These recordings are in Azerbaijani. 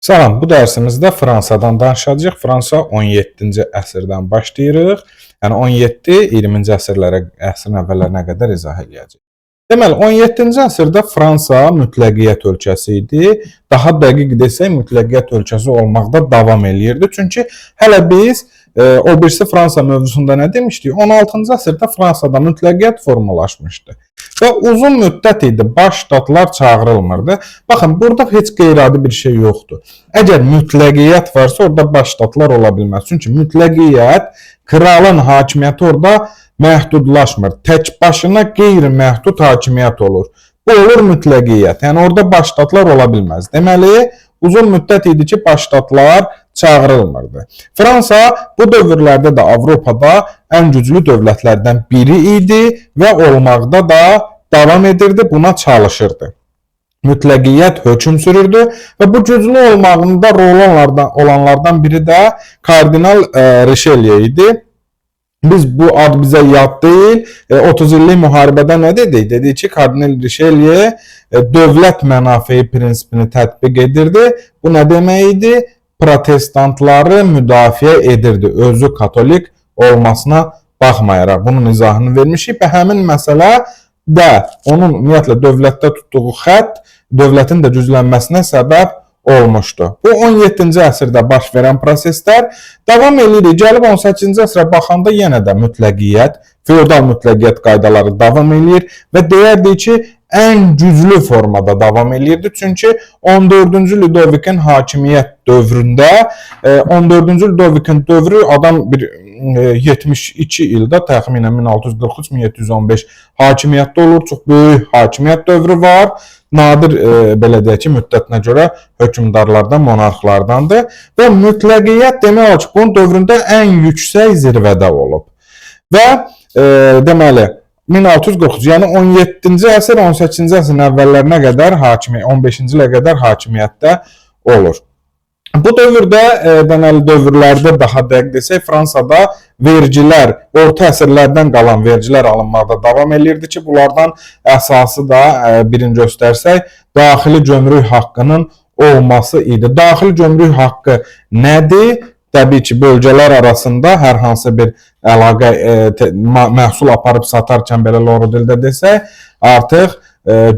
Salam, bu dərsimizdə Fransadan danışacağıq. Fransa 17-ci əsrdən başlayırıq. Yəni 17-20-ci əsrin əvvəllərinə qədər izah edəcəyik. Deməli, 17-ci əsrdə Fransa mütləqiyyət ölkəsi idi. Daha dəqiq desək, mütləqiyyət ölkəsi olmaqda davam eləyirdi. Çünki hələ biz o birisi Fransa mövzusunda nə demişdik? 16-cı əsrdə Fransada mütləqiyyət formalaşmışdı. Və uzun müddət idi baş ştatlar çağırılmırdı. Baxın, burada heç qeyri-adi bir şey yoxdur. Əgər mütləqiyyət varsa, orada baş ştatlar ola bilməz. Çünki mütləqiyyət, kralın hakimiyyəti orada məhdudlaşmır. Tək başına qeyri-məhdud hakimiyyət olur. Bu olur mütləqiyyət. Yəni, orada baş ştatlar ola bilməz. Deməli, uzun müddət idi ki, baş ştatlar çağırılmırdı. Fransa bu dövrlərdə də Avropada ən güclü dövlətlərdən biri idi və olmaqda da davam edirdi, buna çalışırdı. Mütləqiyyət hökm sürürdü və bu güclü olmağında rol olanlardan biri də Kardinal Richelieu idi. Biz bu ad bizə yad deyil. 30 illik müharibədə nə dedik? Dedik ki, Kardinal Richelieu dövlət mənafeyi prinsipini tətbiq edirdi. Bu nə demək idi? Protestantları müdafiə edirdi, özü katolik olmasına baxmayaraq. Bunun izahını vermişik və həmin məsələ də onun ümumiyyətlə dövlətdə tutduğu xətt dövlətin də güclənməsinə səbəb olmuşdu. Bu 17-ci əsrdə baş verən proseslər davam edir. Gəlib 18-ci əsrə baxanda yenə də mütləqiyyət, feodal mütləqiyyət qaydaları davam edir və deyərdik ki, ən güclü formada davam edirdi. Çünki 14-cü Ludovikin hakimiyyət dövründə, 14-cü Ludovikin dövrü adam bir 72 ildə təxminən 1643-1715 hakimiyyətdə olur. Çox böyük hakimiyyət dövrü var. Nadir belə deyək ki, müddətinə görə hökmdarlardan, monarxlardandır və mütləqiyyət demək olar ki, bunun dövründə ən yüksək zirvədə olub. Və deməli 1643, yəni 17-ci əsr, 18-ci əsrin əvvəllərinə qədər hakimiyyət, 15-ci ilə qədər hakimiyyətdə olur. Bu dövrdə, deməli dövrlərdə daha dəqiq desək, Fransada vergilər, orta əsrlərdən qalan vergilər alınmaqda davam edirdi ki, bunlardan əsası da birini göstərsək, daxili gömrük haqqının olması idi. Daxili gömrük haqqı nədir? Təbii ki, bölgələr arasında hər hansı bir əlaqə, məhsul aparıb satarkən belə loru dildə desək, artıq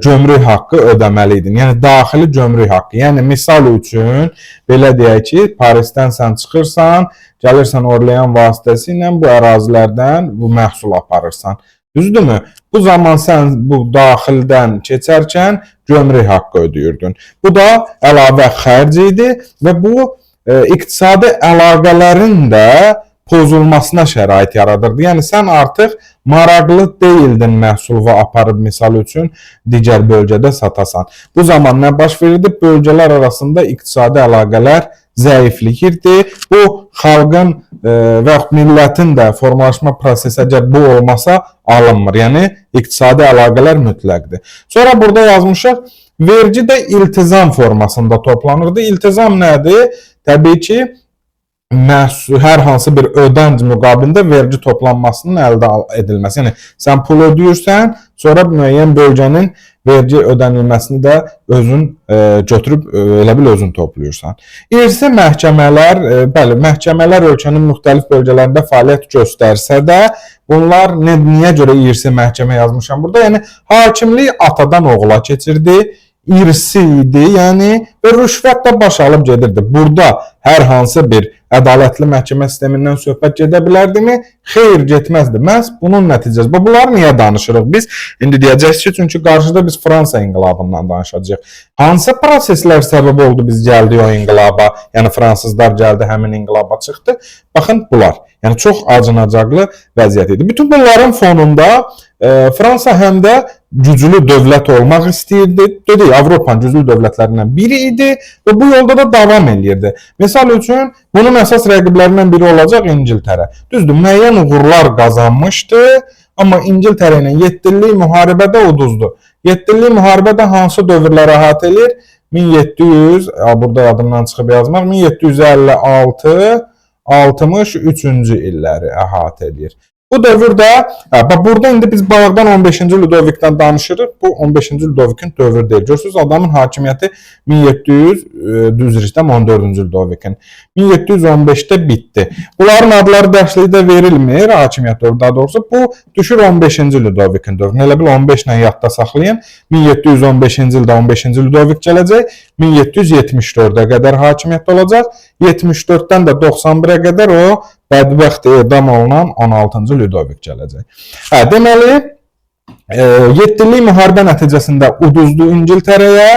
gömrük haqqı ödəməli idin. Yəni, daxili gömrük haqqı. Yəni, misal üçün, belə deyək ki, Parisdən sən çıxırsan, gəlirsən Orlean vasitəsilə bu ərazilərdən bu məhsul aparırsan. Düzdürmü? Bu zaman sən bu daxildən keçərkən gömrük haqqı ödəyirdin. Bu da əlavə xərc idi və bu iqtisadi əlaqələrin də pozulmasına şərait yaradırdı. Yəni, sən artıq maraqlı deyildin məhsulu aparıb, misal üçün, digər bölgədə satasan. Bu zaman nə baş verirdi? Bölgələr arasında iqtisadi əlaqələr zəifləyirdi. Bu, xalqın və millətin də formalaşma prosesi əgər bu olmasa alınmır. Yəni, iqtisadi əlaqələr mütləqdir. Sonra burada yazmışıq, vergi də iltizam formasında toplanırdı. İltizam nədir? Təbii ki, hər hansı bir ödənc müqabilində vergi toplanmasının əldə edilməsi. Yəni, sən pul ödəyirsən, sonra müəyyən bölgənin vergi ödənilməsini də özün götürüb, elə bil özün toplayırsan. İrsi məhkəmələr, bəli, məhkəmələr ölkənin müxtəlif bölgələrində fəaliyyət göstərsə də, bunlar niyə görə irsi məhkəmə yazmışam burada? Yəni, hakimlik atadan oğula keçirdi, irsi idi, yəni və rüşvət də baş alıb gedirdi. Burada hər hansı bir ədalətli məhkəmə sistemindən söhbət gedə bilərdimi? Xeyr, getməzdi. Məhz bunun nəticəsi. Bunlar niyə danışırıq biz? İndi deyəcəksiniz ki, çünki qarşıda biz Fransa inqilabından danışacağıq. Hansı proseslər səbəb oldu biz gəldik o inqilaba? Yəni, fransızlar gəldi, həmin inqilaba çıxdı. Baxın, bunlar. Yəni, çox acınacaqlı vəziyyət idi. Bütün bunların fonunda Fransa həm də güclü dövlət olmaq istəyirdi. Dedik, Avropanın güclü dövlətlərindən biri idi və bu yolda da davam edirdi. Misal üçün, bunun əsas rəqiblərindən biri olacaq İngiltərə. Düzdür, müəyyən uğurlar qazanmışdı, amma İngiltərə ilə 7 illik müharibədə uduzdu. 7 illik müharibədə hansı dövrlər əhatə edir? 1700, burada yadımdan çıxıb yazmaq, 1756-63-cü illəri əhatə edir. Bu dövrdə, burada indi biz bayaqdan 15-ci Ludovikdən danışırıq. Bu 15-ci Ludovikin dövrü deyil. Görürsünüz, adamın hakimiyyəti 14-cü Ludovikin 1715-də bitdi. Bunların adları dərslikdə verilmir, hakimiyyət dövrü daha doğrusu. Bu düşür 15-ci Ludovikin dövrünə. Elə bil 15 ilə yadda saxlayın. 1715-ci ildə 15-ci Ludovik gələcək. 1774-ə qədər hakimiyyət olacaq. 74-dən də 91-ə qədər o bədbəxt edam olunan 16-cı Ludovik gələcək. Deməli, 7 illik müharibə nəticəsində uduzdu İngiltərəyə.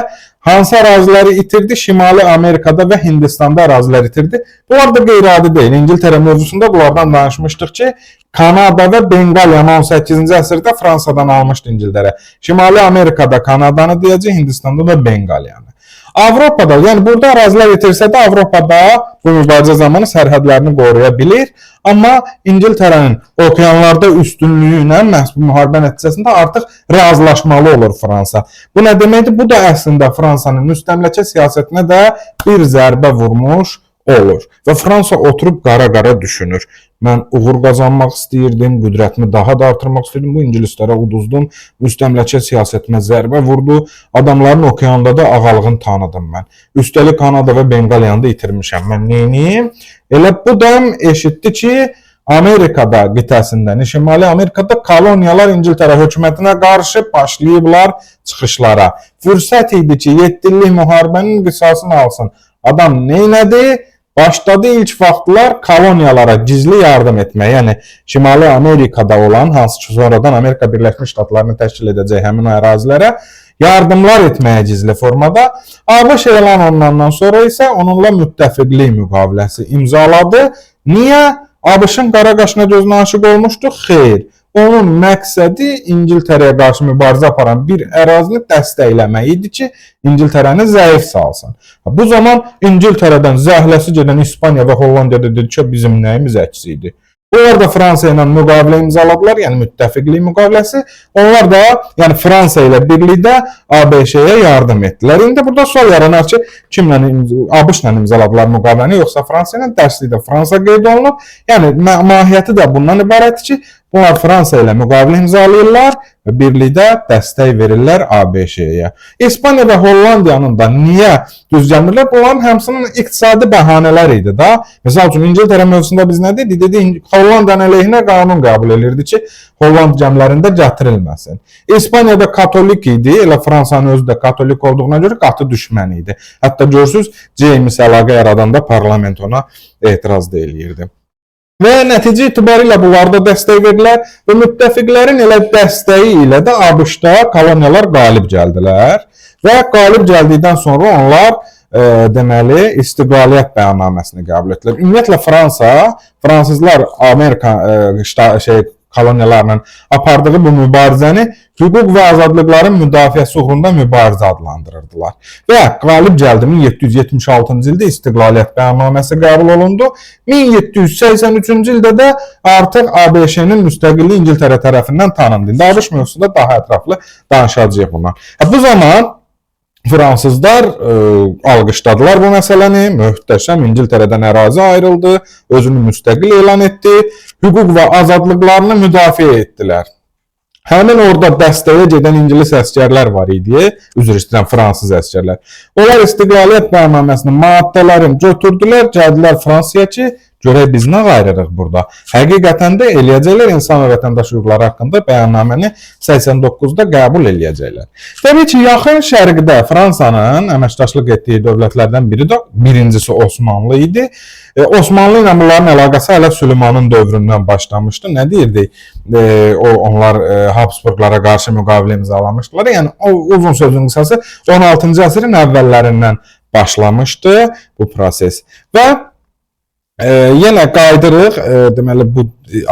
Hansı əraziləri itirdi? Şimali Amerikada və Hindistanda ərazilər itirdi. Bunlar da qeyri-adi deyil. İngiltərə mövzusunda bunlardan danışmışdıq ki, Kanada və Benqaliyanı 18-ci əsrdə Fransadan almışdı İngiltərə. Şimali Amerikada Kanadanı deyəcək, Hindistanda da Benqaliyanı. Avropada, yəni burada ərazilər itirsə də Avropada bu mübarizə zamanı sərhədlərini qoruya bilir. Amma İngiltərənin okeanlarda üstünlüyü ilə məhz bu müharibə nəticəsində artıq razılaşmalı olur Fransa. Bu nə deməkdir? Bu da əslində Fransanın müstəmləkə siyasətinə də bir zərbə vurmuş olur. Və Fransa oturub qara-qara düşünür. Mən uğur qazanmaq istəyirdim, qüdrətimi daha da artırmaq istəyirdim. Bu İngilislərə uduzdum, müstəmləkə siyasətimə zərbə vurdu. Adamların okeanda da ağalığını tanıdım mən. Üstəlik Kanada və Benqaliyanı da itirmişəm. Mən neyiniyim? Elə bu da eşitdi ki, Amerikada qitəsindən, Şimali Amerikada koloniyalar İngiltərə hökumətinə qarşı başlayıblar çıxışlara. Fürsət idi ki, 7 illik müharibənin qisasını alsın. Adam neynədi? Başladı ilk vaxtlar koloniyalara gizli yardım etməyə, yəni Şimali Amerikada olan, hansı ki sonradan Amerika Birləşmiş Ştatlarını təşkil edəcək həmin ərazilərə yardımlar etməyə gizli formada. ABŞ elan olunandan sonra isə onunla müttəfiqlik müqaviləsi imzaladı. Niyə? ABŞ-ın qara qaşına gözünə aşıq olmuşdu? Xeyr. Onun məqsədi İngiltərəyə qarşı mübarizə aparan bir ərazini dəstəkləmək idi ki, İngiltərəni zəif salsın. Bu zaman İngiltərədən zəhləsi gedən İspaniya və Hollandiyada dedi ki, bizim nəyimiz əksi idi. Onlar da Fransa ilə müqavilə imzaladılar, yəni müttəfiqlik müqaviləsi. Onlar da, yəni Fransa ilə birlikdə ABŞ-yə yardım etdilər. İndi burada sual yaranar ki, kimlə, ABŞ-la imzaladılar müqaviləni, yoxsa Fransa ilə? Dərslikdə Fransa qeyd olunub. Yəni mahiyyəti də bundan ibarətdir ki, bunlar Fransa ilə müqavilə imzalayırlar və birlikdə dəstək verirlər ABŞ-yə. İspaniya və Hollandiyanın da niyə düz gəlmirlər? Bunların həmsinin iqtisadi bəhanələr idi da. Məsəl üçün, İngiltərə mövzusunda biz nə dedik? Dedik, Hollandiyanın əleyhinə qanun qəbul edirdi ki, Holland gəmilərində gətirilməsin. İspaniyada katolik idi, elə Fransanın özü də katolik olduğuna görə qatı düşmən idi. Hətta görürsünüz, James əlaqə yaradanda parlament ona etiraz da eləyirdi. Və nəticə itibarilə bunlarda dəstək verdilər və müttəfiqlərin elə dəstəyi ilə də ABŞ-da koloniyalar qalib gəldilər və qalib gəldikdən sonra onlar deməli istiqlaliyyət bəyannaməsini qəbul etdilər. Ümumiyyətlə fransızlar Amerika koloniyalarla apardığı bu mübarizəni hüquq və azadlıqların müdafiəsi uğrunda mübarizə adlandırırdılar. Və qalib gəldi 1776-cı ildə istiqlaliyyət bəyannaməsi qəbul olundu. 1783-cü ildə də artıq ABŞ-nin müstəqilliyi İngiltərə tərəfindən tanındı. İndi ABŞ mövzusunda daha ətraflı danışacağıq bundan. Bu zaman Fransızlar alqışladılar bu məsələni, möhtəşəm İngiltərədən ərazi ayrıldı, özünü müstəqil elan etdi, hüquq və azadlıqlarını müdafiə etdilər. Həmin orada dəstəyə gedən İngilis əskərlər var idi, üzr istəyirəm, fransız əskərlər. Onlar istiqlaliyyət bəyannaməsinin maddələrini götürdülər, gəldilər Fransaya ki, görək biz nə qayırırıq burada. Həqiqətən də eləyəcəklər insan və vətəndaş hüquqları haqqında bəyannaməni 89-da qəbul eləyəcəklər. Təbii ki, yaxın şərqdə Fransanın əməkdaşlıq etdiyi dövlətlərdən biri də birincisi Osmanlı idi. Osmanlı ilə bunların əlaqəsi hələ Süleymanın dövründən başlamışdı. Nə deyirdik? Onlar Habsburglara qarşı müqavilə imzalamışdılar. Yəni uzun sözün qısası 16-cı əsrin əvvəllərindən başlamışdı bu proses. Və yenə qaydırıq, deməli bu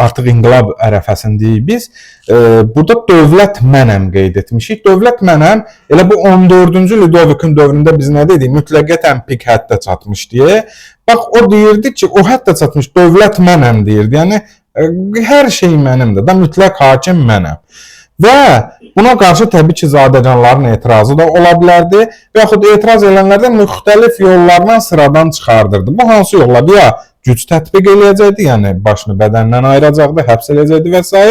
artıq inqilab ərəfəsindəyik biz. Burada dövlət mənəm qeyd etmişik. Dövlət mənəm elə bu 14-cü Ludovikin dövründə biz nə dedik? Mütləqətən pik həddə çatmış deyə. Bax o deyirdi ki, o həddə çatmış dövlət mənəm deyirdi. Yəni hər şey mənimdir da, mütləq hakim mənəm. Və buna qarşı təbii ki, zadəganların etirazı da ola bilərdi və yaxud etiraz edənlərdən müxtəlif yollarla sıradan çıxardırdı. Bu hansı yollar? Ya güc tətbiq eləyəcəkdi, yəni başını bədəndən ayıracaqdı, həbs eləyəcəkdi və s.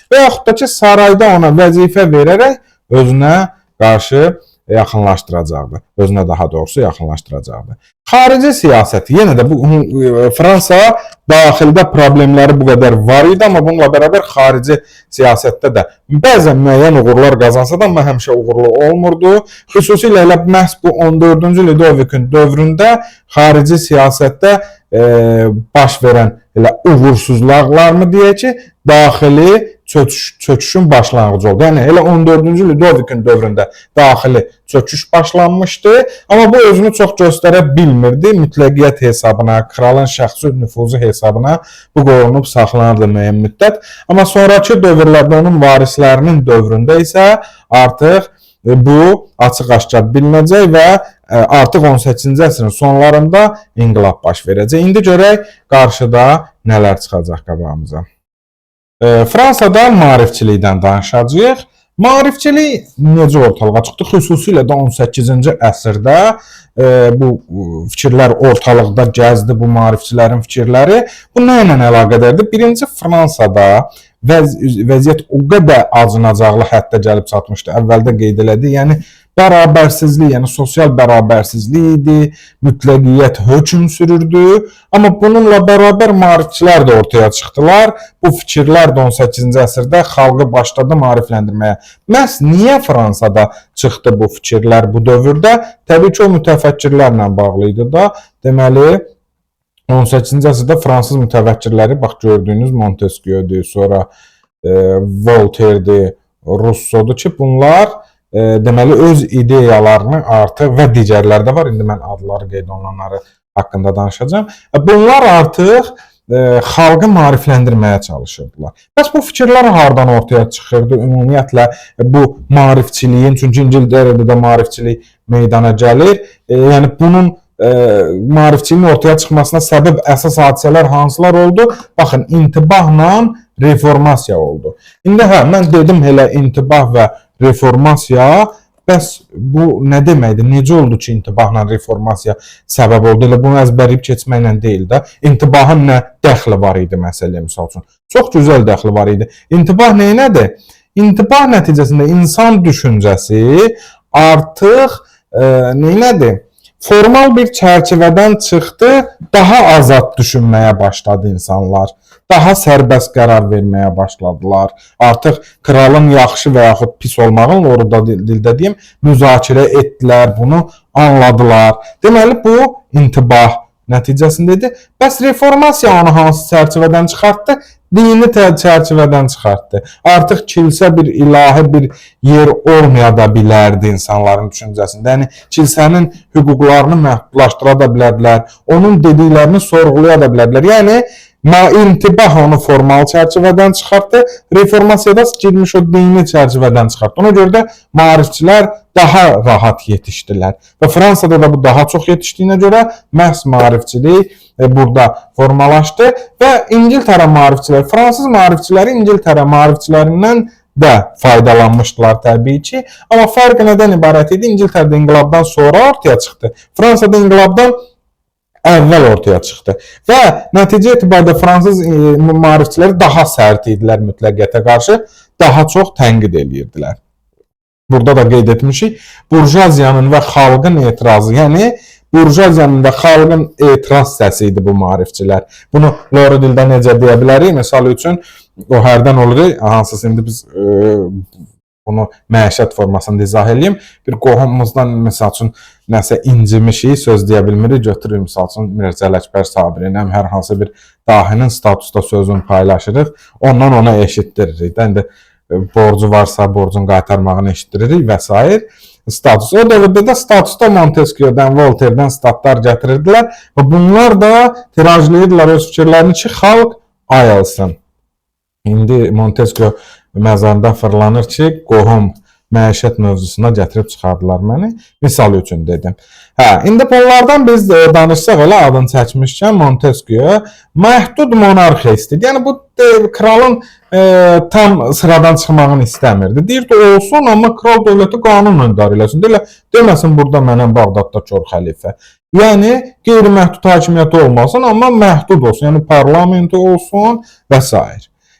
Və yaxud da ki, sarayda ona vəzifə verərək özünə qarşı yaxınlaşdıracaqdı. Özünə daha doğrusu yaxınlaşdıracaqdı. Xarici siyasəti, yenə də bu Fransa daxildə problemləri bu qədər var idi, amma bununla bərabər xarici siyasətdə də bəzən müəyyən uğurlar qazansa da, amma həmişə uğurlu olmurdu. Xüsusilə elə məhz bu 14-cü Ludovikin dövründə xarici siyasətdə baş verən elə uğursuzluqlarmı deyək ki, daxili çöküşün başlanğıcı oldu. Yəni elə 14-cü Ludovikin dövründə daxili çöküş başlanmışdı, amma bu özünü çox göstərə bilmirdi. Mütləqiyyət hesabına, kralın şəxsi nüfuzu hesabına bu qorunub saxlanırdı müəyyən müddət. Amma sonrakı dövrlərdə onun varislərinin dövründə isə artıq bu açıq-aşkar bilinəcək və artıq 18-ci əsrin sonlarında inqilab baş verəcək. İndi görək qarşıda nələr çıxacaq qabağımıza. Fransada maarifçilikdən danışacağıq. Maarifçilik necə ortalığa çıxdı? Xüsusilə də 18-ci əsrdə bu fikirlər ortalıqda gəzdi, bu maarifçilərin fikirləri. Bu nə ilə əlaqədardır? Birinci, Fransada vəziyyət o qədər acınacaqlı həddə gəlib çatmışdı. Əvvəldə qeyd elədi, yəni bərabərsizlik, yəni sosial bərabərsizlik idi, mütləqiyyət hökm sürürdü. Amma bununla bərabər maarifçilər də ortaya çıxdılar. Bu fikirlər də 18-ci əsrdə xalqı başladı maarifləndirməyə. Məhz niyə Fransada çıxdı bu fikirlər bu dövrdə? Təbii ki, o mütəfəkkirlərlə bağlı idi da. Deməli, 18-ci əsrdə fransız mütəfəkkirləri, bax gördüyünüz Montesquieu'dur, sonra Voltaire'dir, Rousseau'dur ki, bunlar deməli öz ideyalarını artıq və digərləri də var. İndi mən adları qeyd olunanları haqqında danışacağım. Bunlar artıq xalqı maarifləndirməyə çalışırdılar. Bəs bu fikirlər hardan ortaya çıxırdı? Ümumiyyətlə bu maarifçiliyin, çünki İngiltərədə də maarifçilik meydana gəlir. Yəni bunun maarifçiliyin ortaya çıxmasına səbəb əsas hadisələr hansılar oldu? Baxın, intibahla reformasiya oldu. İndi mən dedim elə intibah və reformasiya, bəs bu nə deməkdir? Necə oldu ki, intibahla reformasiya səbəb oldu? Elə bunu əzbərləyib keçməklə deyil də. İntibahın nə dəxli var idi məsələyə, misal üçün? Çox gözəl dəxli var idi. İntibah nədir? İntibah nəticəsində insan düşüncəsi artıq nədir? Formal bir çərçivədən çıxdı, daha azad düşünməyə başladı insanlar. Daha sərbəst qərar verməyə başladılar. Artıq kralın yaxşı və yaxud pis olmağını, orada dildə deyim, müzakirə etdilər, bunu anladılar. Deməli, bu intibah nəticəsindədir. Bəs reformasiya onu hansı çərçivədən çıxartdı? Dini çərçivədən çıxartdı. Artıq kilsə bir ilahi bir yer olmaya da bilərdi insanların düşüncəsində. Yəni, kilsənin hüquqlarını məhdudlaşdıra da bilərdilər, onun dediklərini sorğulaya da bilərdilər. Yəni, intibah onu formal çərçivədən çıxartdı, reformasiyada girmiş o dini çərçivədən çıxartdı. Ona görə də maarifçilər daha rahat yetişdilər. Və Fransada da bu daha çox yetişdiyinə görə məhz maarifçilik burada formalaşdı və İngiltərə maarifçiləri, fransız maarifçiləri İngiltərə maarifçilərindən də faydalanmışdılar təbii ki. Amma fərq nədən ibarət idi? İngiltərədə inqilabdan sonra ortaya çıxdı. Fransada inqilabdan əvvəl ortaya çıxdı. Və nəticə etibarilə fransız maarifçiləri daha sərt idilər mütləqiyyətə qarşı, daha çox tənqid edirdilər. Burada da qeyd etmişik, burjuaziyanın və xalqın etirazı, yəni burjuaziyanın və xalqın etiraz səsi idi bu maarifçilər. Bunu Lori dildə necə deyə bilərik? Məsəl üçün, o hərdən olur, hansısı indi biz bunu məişət formasında izah edeyim. Bir qohumumuzdan, məsəl üçün, nəsə incimişik, söz deyə bilmirik, götürürük, məsəl üçün, Mirzə Ələkbər Sabirin, hər hansı bir dahinin statusda sözünü paylaşırıq, ondan ona eşitdiririk. İndi borcu varsa, borcun qaytarmağını eşitdiririk və s. Status. O dövrdə də statusda Montesquieu'dan, Voltaire'dən statlar gətirirdilər və bunlar da tirajlayırdılar öz fikirlərini ki, xalq ayılsın. İndi Montesquieu məzarında fırlanır ki, qohum məişət mövzusuna gətirib çıxardılar məni. Misal üçün dedim. İndi bunlardan biz danışsaq elə adını çəkmişkən Montesquieu məhdud monarxiya istəyir. Yəni bu kralın tam sıradan çıxmağını istəmirdi. Deyirdi olsun, amma kral dövləti qanunla idarə eləsin. Deməsin burada mənə Bağdadda kör xəlifə. Yəni qeyri-məhdud hakimiyyəti olmasın, amma məhdud olsun. Yəni parlamenti olsun və s.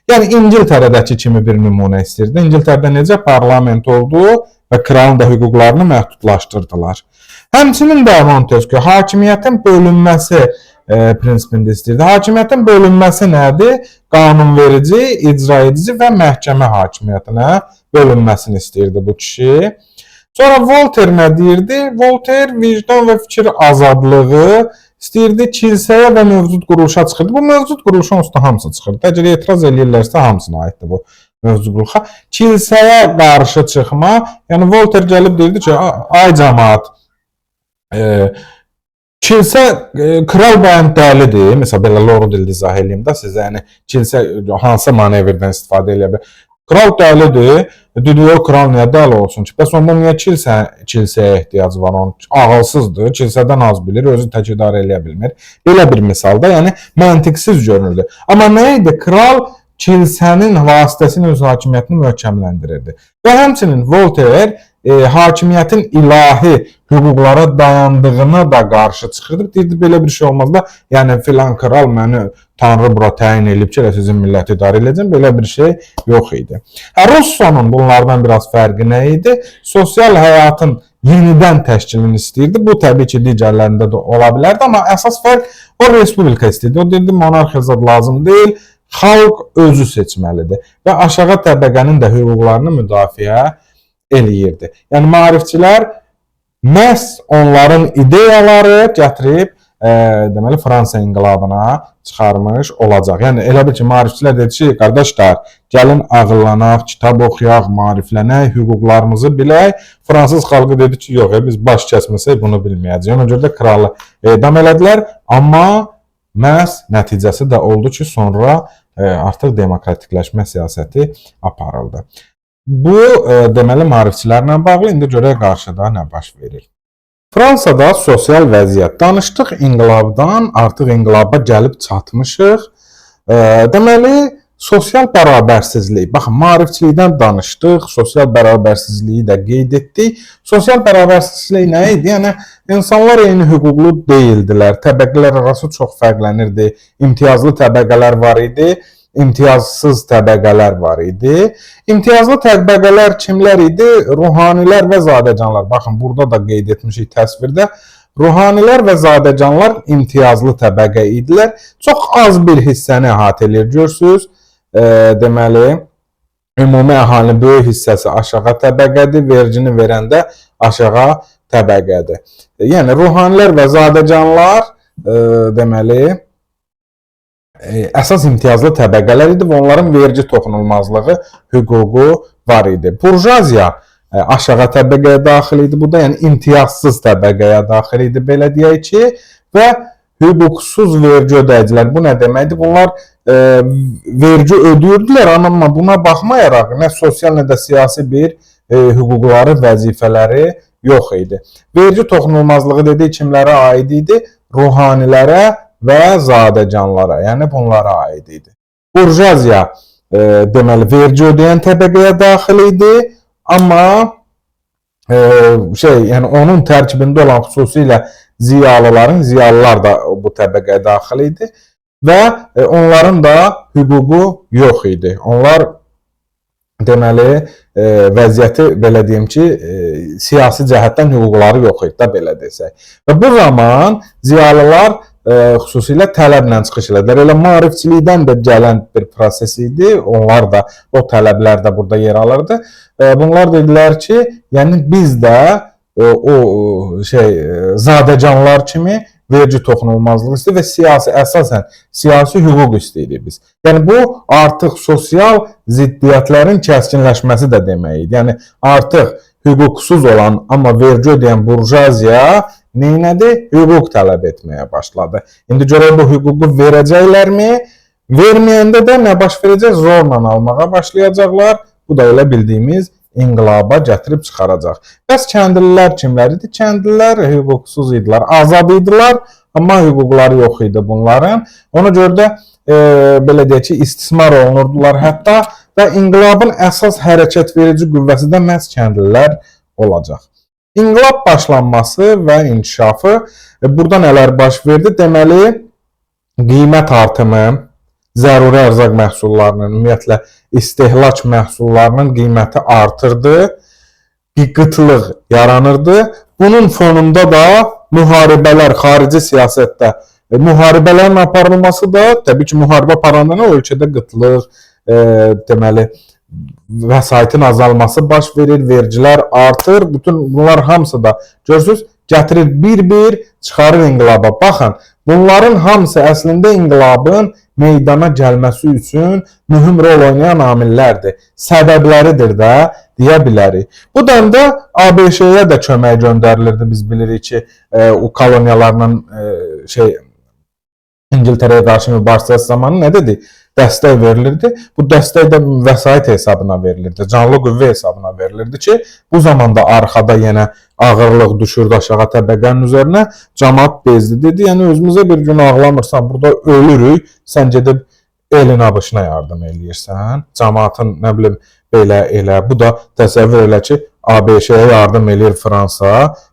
Yəni İngiltərədəki kimi bir nümunə istirdi. İngiltərədə necə parlament oldu və kralın da hüquqlarını məhdudlaşdırdılar. Həmçinin də Montesquieu hakimiyyətin bölünməsi prinsipində istirdi. Hakimiyyətin bölünməsi nədir? Qanunverici, icra edici və məhkəmə hakimiyyətinə bölünməsini istirdi bu kişi. Sonra Voltaire nə deyirdi? Voltaire vicdan və fikir azadlığı istəyirdi, kilsəyə və mövcud quruluşa çıxırdı. Bu mövcud quruluşun üstə hamısı çıxırdı. Əgər etiraz eləyirlərsə hamısına aiddir bu mövcud quruluşa. Kilsəyə qarşı çıxma, yəni Voltaire gəlib deyirdi ki, ay cəmaət, kilsə kral bəyəm dəlidir. Məsələn, belə Lord dildə izah eləyim də sizə, yəni kilsə hansı manevrdən istifadə edə bilər? Kral dəlidir. Dedi, o kral niyə dəli olsun ki? Bəs onda niyə kilsəyə ehtiyacı var? Onun ağılsızdır, kilsədən az bilir, özü tək idarə eləyə bilmir. Belə bir misalda, yəni məntiqsiz görünürdü. Amma nə idi? Kral kilsənin vasitəsilə öz hakimiyyətini möhkəmləndirirdi. Və həmçinin Voltaire hakimiyyətin ilahi hüquqlara dayandığına da qarşı çıxırdı. Deyirdi, belə bir şey olmaz da, yəni filan kral məni Tanrı bura təyin edib ki, sizin milləti idarə edəcəm, belə bir şey yox idi. Russo'nun bunlardan biraz fərqi nə idi? Sosial həyatın yenidən təşkilini istəyirdi. Bu təbii ki, digərlərində də ola bilərdi, amma əsas fərq o respublika istəyirdi. O deyirdi, monarxiya zad lazım deyil, xalq özü seçməlidir və aşağı təbəqənin də hüquqlarını müdafiə eləyirdi. Yəni maarifçilər məhz onların ideyaları gətirib deməli Fransa inqilabına çıxarmış olacaq. Yəni elə bil ki, maarifçilər dedi ki, qardaşlar, gəlin ağıllanaq, kitab oxuyaq, maariflənək, hüquqlarımızı bilək. Fransız xalqı dedi ki, yox, biz baş kəsməsək bunu bilməyəcəyik. Ona görə də kralı edam elədilər, amma məhz nəticəsi də oldu ki, sonra artıq demokratikləşmə siyasəti aparıldı. Bu deməli maarifçilərlə bağlı. İndi görək qarşıda nə baş verir. Fransada sosial vəziyyət. Danışdıq inqilabdan, artıq inqilaba gəlib çatmışıq. Deməli, sosial bərabərsizlik. Baxın, maarifçilikdən danışdıq, sosial bərabərsizliyi də qeyd etdik. Sosial bərabərsizlik nə idi? Yəni, insanlar eyni hüquqlu deyildilər. Təbəqələr arası çox fərqlənirdi. İmtiyazlı təbəqələr var idi. İmtiyazsız təbəqələr var idi. İmtiyazlı təbəqələr kimlər idi? Ruhanilər və zadəcanlar. Baxın, burada da qeyd etmişik təsvirdə. Ruhanilər və zadəcanlar imtiyazlı təbəqə idilər. Çox az bir hissəni əhatə edir, görürsünüz. Deməli, ümumi əhalinin böyük hissəsi aşağı təbəqədir, vergini verəndə aşağı təbəqədir. Yəni, ruhanilər və zadəcanlar deməli, əsas imtiyazlı təbəqələr idi və onların vergi toxunulmazlığı hüququ var idi. Burjuaziya aşağı təbəqəyə daxil idi. Bu da yəni imtiyazsız təbəqəyə daxil idi, belə deyək ki, və hüquqsuz vergi ödəyicilər. Bu nə deməkdir? Bunlar vergi ödəyirdilər, amma buna baxmayaraq nə sosial, nə də siyasi bir hüquqları, vəzifələri yox idi. Vergi toxunulmazlığı dediyi kimlərə aid idi? Ruhanilərə və zadəcanlara, yəni bunlara aid idi. Burjuaziya deməli vergi ödəyən təbəqəyə daxil idi, amma yəni onun tərkibində olan xüsusilə ziyalılar da bu təbəqəyə daxil idi və onların da hüququ yox idi. Onlar deməli vəziyyəti belə deyim ki, siyasi cəhətdən hüquqları yox idi da, belə desək. Və bu zaman ziyalılar xüsusilə tələblə çıxış elədilər. Elə maarifçilikdən də gələn bir proses idi. Onlar da, o tələblər də burada yer alırdı. Bunlar dedilər ki, yəni biz də o zadəcanlar kimi vergi toxunulmazlığı istəyir və əsasən siyasi hüquq istəyirik biz. Yəni bu artıq sosial ziddiyyətlərin kəskinləşməsi də demək idi. Yəni artıq hüquqsuz olan, amma vergi ödəyən burjuaziya neynədir? Hüquq tələb etməyə başladı. İndi görək bu hüququ verəcəklərmi? Verməyəndə də nə baş verəcək? Zorla almağa başlayacaqlar. Bu da elə bildiyimiz inqilaba gətirib çıxaracaq. Bəs kəndlilər kimlər idi? Kəndlilər hüquqsuz idilər, azad idilər, amma hüquqları yox idi bunların. Ona görə də belə deyək ki, istismar olunurdular hətta və inqilabın əsas hərəkət verici qüvvəsi də məhz kəndlilər olacaq. İnqilab başlanması və inkişafı burada nələr baş verdi? Deməli, qiymət artımı, zəruri ərzaq məhsullarının, ümumiyyətlə istehlak məhsullarının qiyməti artırdı, bir qıtlıq yaranırdı. Bunun fonunda da müharibələr, xarici siyasətdə müharibələrin aparılması da, təbii ki, müharibə aparandan ölkədə qıtlıq, deməli, vəsaitin azalması baş verir, vergilər artır. Bütün bunlar hamısı da görürsünüz, gətirir bir-bir, çıxarır inqilaba. Baxın, bunların hamısı əslində inqilabın meydana gəlməsi üçün mühüm rol oynayan amillərdir. Səbəbləridir də, deyə bilərik. Bu dəmdə ABŞ-yə də kömək göndərilirdi. Biz bilirik ki, o koloniyalarla İngiltərəyə qarşı mübarizəsi zamanı nə dedi? Dəstək verilirdi. Bu dəstək də vəsait hesabına verilirdi. Canlı qüvvə hesabına verilirdi ki, bu zamanda arxada yenə ağırlıq düşürdü aşağı təbəqənin üzərinə. Cəmaət bezdi dedi. Yəni özümüzə bir gün ağlamırsan, burada ölürük, sən gedib elin abışına yardım eləyirsən. Cəmaətin nə bilim belə elə. Bu da təsəvvür elə ki, ABŞ-yə yardım eləyir Fransa.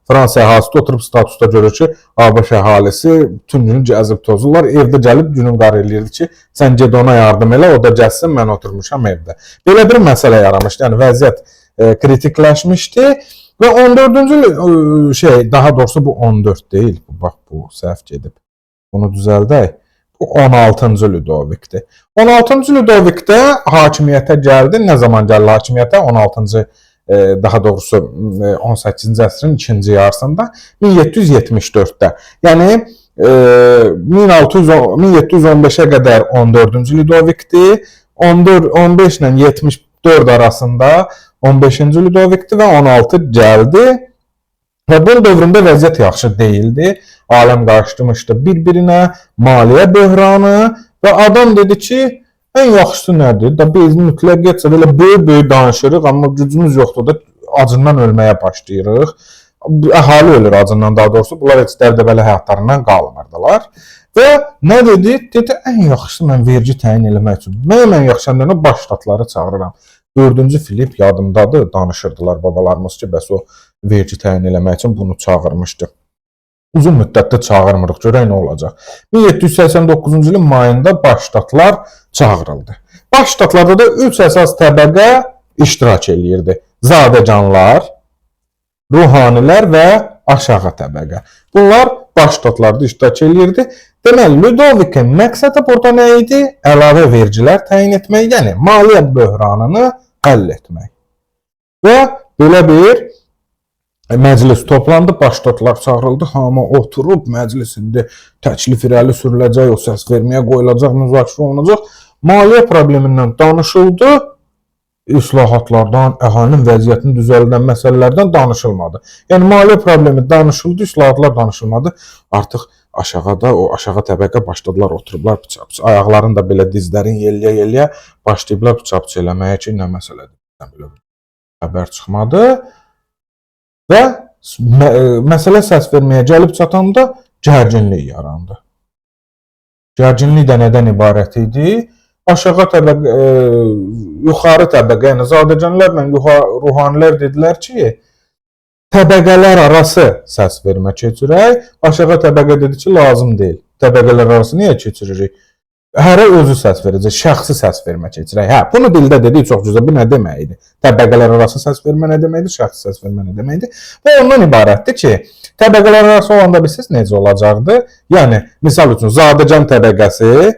Fransa əhalisi oturub statusda görür ki, ABŞ əhalisi bütün günü gəzib tozurlar. Evdə gəlib günün qar eləyirdi ki, sən ged ona yardım elə, o da gəlsin, mən oturmuşam evdə. Belə bir məsələ yaranmışdı. Yəni vəziyyət kritikləşmişdi və 14-cü daha doğrusu bu 14 deyil. Bax bu səhv gedib. Bunu düzəldək. Bu 16-cı Ludovikdir. 16-cı Ludovikdə hakimiyyətə gəldi. Nə zaman gəldi hakimiyyətə? 16-cı daha doğrusu 18-ci əsrin ikinci yarısında 1774-də. Yəni 1715-ə qədər 14-cü Ludovikdir. 15 ilə 74 arasında 15-ci Ludovikdir və 16 gəldi. Və bu dövründə vəziyyət yaxşı deyildi. Aləm qarışdırmışdı bir-birinə, maliyyə böhranı və adam dedi ki, ən yaxşısı nədir? Da biz mütləq getsə belə böyük-böyük danışırıq, amma gücümüz yoxdur da acından ölməyə başlayırıq. Əhali ölür acından, daha doğrusu. Bunlar heç dəbdəbəli həyatlarından qalmırdılar. Və nə dedi? Dedi, ən yaxşısı mən vergi təyin eləmək üçün. Mən ən yaxşı baş ştatları çağırıram. 4-cü Filip yadımdadır, danışırdılar babalarımız ki, bəs o vergi təyin eləmək üçün bunu çağırmışdı. Uzun müddətdə çağırmırıq, görək nə olacaq. 1789-cu ilin mayında baş ştatlar çağırıldı. Baş ştatlarda da 3 əsas təbəqə iştirak eləyirdi. Zadəganlar, ruhanilər və aşağı təbəqə. Bunlar baş ştatlarda iştirak eləyirdi. Deməli, Ludovikin məqsədi burada nə idi? Əlavə vergilər təyin etmək, yəni maliyyə böhranını həll etmək. Və belə bir məclis toplandı, baş ştatlar çağırıldı, hamı oturub məclisində təklif irəli sürüləcək, o səs verməyə qoyulacaq, müzakirə olunacaq. Maliyyə problemindən danışıldı, islahatlardan, əhalinin vəziyyətini düzəldən məsələlərdən danışılmadı. Yəni maliyyə problemi danışıldı, islahatlar danışılmadı. Artıq aşağıda o aşağı təbəqə başladılar, oturublar bıçaq-bıçaq, ayaqlarını da belə dizlərin yelləyə-yelləyə başlayıblar bıçaq-bıçaq eləməyə ki, nə məsələdir? Belə xəbər çıxmadı. Və məsələ səs verməyə gəlib çatanda gərginlik yarandı. Gərginlik də nədən ibarət idi? Aşağı təbəqə, yuxarı təbəqə, yəni zadəganlarla ruhanilər dedilər ki, təbəqələr arası səs vermə keçirək. Aşağı təbəqə dedi ki, lazım deyil. Təbəqələr arası niyə keçiririk? Hərə özü səs verəcək, şəxsi səs vermə keçirək. Hə, bunu dildə dedik çox güzel. Bu nə deməkdir? Təbəqələr arası səs vermə nə deməkdir? Şəxsi səs vermə nə deməkdir? Bu ondan ibarətdir ki, təbəqələr arası olanda bilsiniz necə olacaqdı? Yəni, misal üçün, zadəgan təbəqəsi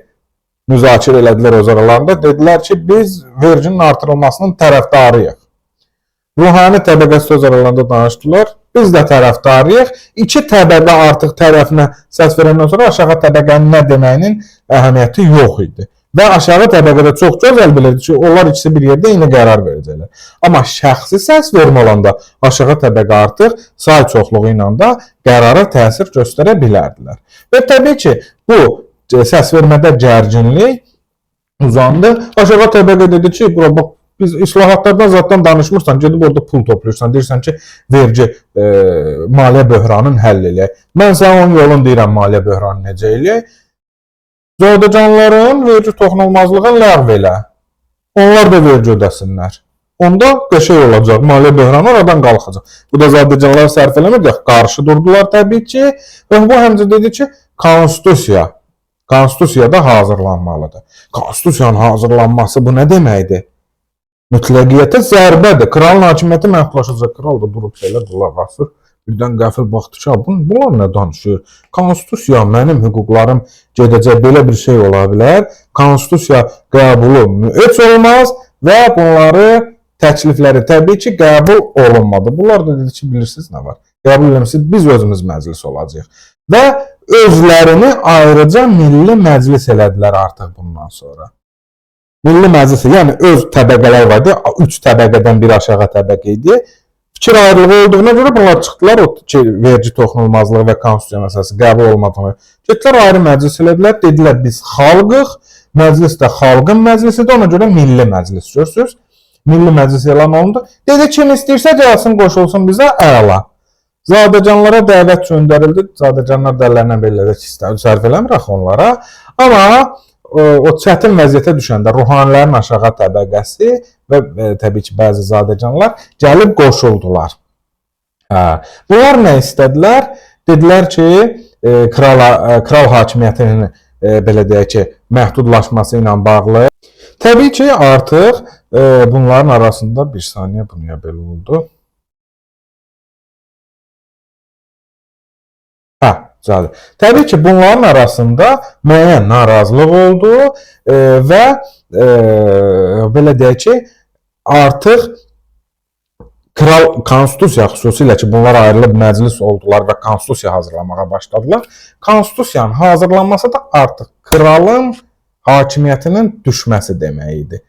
müzakirə elədilər öz aralarında. Dedilər ki, biz verginin artırılmasının tərəfdarıyıq. Ruhani təbəqəsi öz aralarında danışdılar. Biz də tərəfdarıyıq. İki təbəqə artıq tərəfinə səs verəndən sonra aşağı təbəqənin nə deməyinin əhəmiyyəti yox idi. Və aşağı təbəqədə çox gözəl bilirdi ki, onlar ikisi bir yerdə eyni qərar verəcəklər. Amma şəxsi səs vermə olanda aşağı təbəqə artıq say çoxluğu ilə də qərara təsir göstərə bilərdilər. Və təbii ki, bu səs vermədə gərginlik uzandı. Aşağı təbəqə dedi ki, bura bax, biz islahatlardan zaten danışmırsan, gedib orada pul toplayırsan, deyirsən ki, vergi maliyyə böhranını həll eləyək. Mən sənə onun yolunu deyirəm, maliyyə böhranını necə eləyək? Zadəganların vergi toxunulmazlığını ləğv elə. Onlar da vergi ödəsinlər. onda qəşəng olacaq. Maliyyə böhranı oradan qalxacaq. Bu da zadəcanlara sərf eləmir, qarşı durdular təbii ki. Və bu həmcə dedi ki, Konstitusiya da hazırlanmalıdır. Konstitusiyanın hazırlanması bu nə deməkdir? Mütləqiyyətə zərbədir. Kralın hakimiyyəti məhdudlaşacaq. Kral da durub belə qulaq asır. Birdən qəfil baxdı ki, bunlar nə danışır? Konstitusiya, mənim hüquqlarım gedəcək, belə bir şey ola bilər. Konstitusiya qəbulu heç olmaz və bunları təklifləri təbii ki, qəbul olunmadı. Bunlar da dedi ki, bilirsiniz nə var? Qəbul eləmişsiniz, biz özümüz məclis olacağıq. Və özlərini ayrıca milli məclis elədilər artıq bundan sonra. Milli məclis, yəni öz təbəqələr vardı. 3 təbəqədən bir aşağı təbəqə idi. Fikir ayrılığı olduğuna görə bunlar çıxdılar, o vergi toxunulmazlığı və konstitusiya məsələsi qəbul olmadığını. Getdilər ayrı məclis elədilər, dedilər biz xalqıq, məclis də xalqın məclisidir, ona görə milli məclis görürsünüz. Milli məclis elan olundu. Dedi kim istəyirsə gəlsin, qoşulsun bizə, əla. Zadəcanlara dəvət göndərildi. Zadəcanlar dəllərlə belə də sərf eləmir axı onlara. Amma o çətin vəziyyətə düşəndə ruhanilərin aşağı təbəqəsi və təbii ki, bəzi zadəcanlar gəlib qoşuldular. Bunlar nə istədilər? Dedilər ki, kral hakimiyyətinin belə deyək ki, məhdudlaşması ilə bağlı. Təbii ki, artıq bunların arasında bir saniyə bunuya belə oldu. Təbii ki, bunların arasında müəyyən narazılıq oldu və belə deyək ki, artıq kral konstitusiya xüsusilə ki, bunlar ayrılıb məclis oldular və konstitusiya hazırlamağa başladılar. Konstitusiyanın hazırlanması da artıq kralın hakimiyyətinin düşməsi demək idi.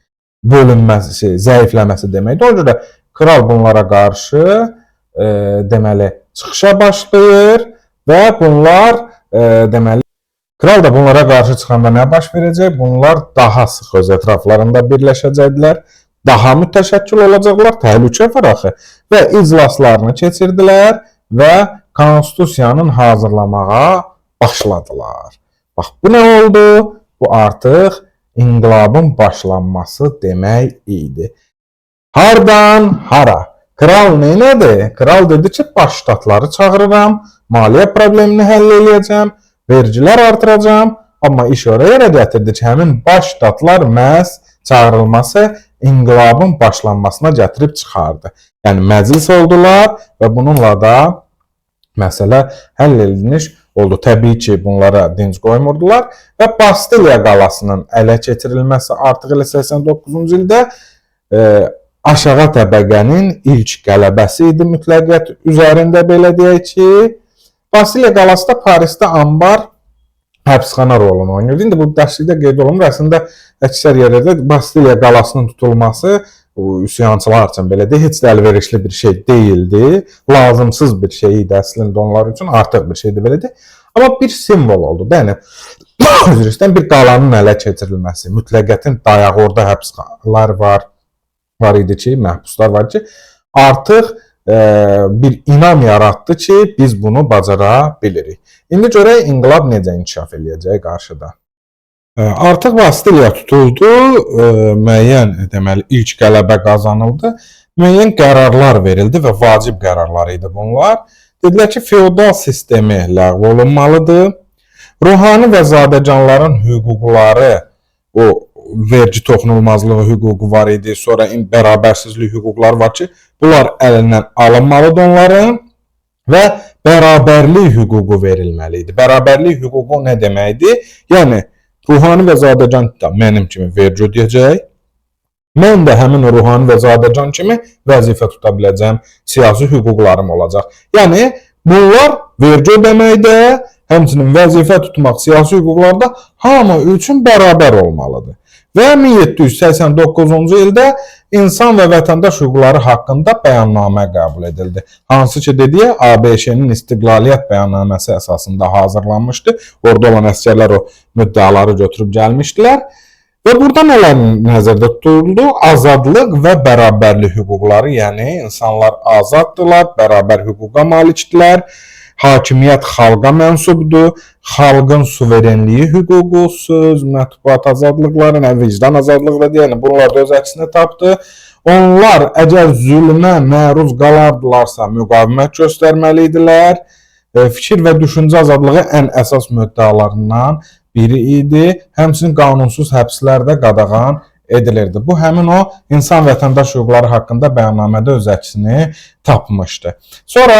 Bölünməsi, zəifləməsi demək idi. Ona görə kral bunlara qarşı deməli çıxışa başlayır. Və bunlar, deməli, kral da bunlara qarşı çıxanda nə baş verəcək? Bunlar daha sıx öz ətraflarında birləşəcəklər, daha mütəşəkkil olacaqlar, təhlükə var axı. Və iclaslarını keçirdilər və konstitusiyanın hazırlamağa başladılar. Bax, bu nə oldu? Bu artıq inqilabın başlanması demək idi. Hardan hara? Kral neynədir? Kral dedi ki, baş ştatları çağırıram, maliyyə problemini həll eləyəcəm, vergilər artıracam. Amma iş oraya gətirdi ki, həmin baş ştatlar məhz çağırılması inqilabın başlanmasına gətirib çıxardı. Yəni, məclis oldular və bununla da məsələ həll edilmiş oldu. Təbii ki, bunlara dinc qoymurdular və Bastiliya qalasının ələ keçirilməsi artıq elə 89-cu ildə aşağı təbəqənin ilk qələbəsi idi mütləqiyyət üzərində, belə deyək ki. Bastiliya qalası da Parisdə ambar həbsxana rolunu oynayırdı. İndi bu dərslikdə qeyd olunur. Əslində, əksər yerlərdə Bastiliya qalasının tutulması üsyançılar üçün belə deyək, heç də əlverişli bir şey deyildi. Lazımsız bir şey idi əslində onlar üçün, artıq bir şeydir belə deyək. Amma bir simvol oldu. Yəni, bir qalanın ələ keçirilməsi, mütləqiyyətin dayağı, orada həbsxanalar var idi ki, məhbuslar var ki, artıq bir inam yaratdı ki, biz bunu bacara bilirik. İndi görək inqilab necə inkişaf eləyəcək qarşıda. Artıq Bastiliya tutuldu, müəyyən deməli ilk qələbə qazanıldı, müəyyən qərarlar verildi və vacib qərarlar idi bunlar. Dedilər ki, feodal sistemi ləğv olunmalıdır. Ruhani və zadəcanların hüquqları, o vergi toxunulmazlığı hüququ var idi, sonra bərabərsizlik hüquqları var ki, bunlar əlindən alınmalıdır onların və bərabərlik hüququ verilməli idi. Bərabərlik hüququ nə deməkdir? Yəni, ruhani və zadəcan da mənim kimi vergi ödəyəcək, mən də həmin ruhani və zadəcan kimi vəzifə tuta biləcəm, siyasi hüquqlarım olacaq. Yəni, bunlar vergi ödəməkdə, həmçinin vəzifə tutmaq, siyasi hüquqlarda hamı üçün bərabər olmalıdır. Və 1789-cu ildə insan və vətəndaş hüquqları haqqında bəyannamə qəbul edildi. Hansı ki, dedik, ABŞ-nin istiqlaliyyət bəyannaməsi əsasında hazırlanmışdı. Orada olan əsgərlər o müddəaları götürüb gəlmişdilər. Və burada nələr nəzərdə tutuldu? Azadlıq və bərabərlik hüquqları, yəni insanlar azaddılar, bərabər hüquqa malikdilər. Hakimiyyət xalqa mənsubdur, xalqın suverenliyi hüququ, söz, mətbuat azadlıqları, vicdan azadlığı da deyək, bunlar da öz əksini tapdı. Onlar əgər zülmə məruz qalardılarsa müqavimət göstərməli idilər. Fikir və düşüncə azadlığı ən əsas müddəalarından biri idi. Həmçinin qanunsuz həbslər də qadağan edilirdi. Bu həmin o insan vətəndaş hüquqları haqqında bəyannamədə öz əksini tapmışdı. Sonra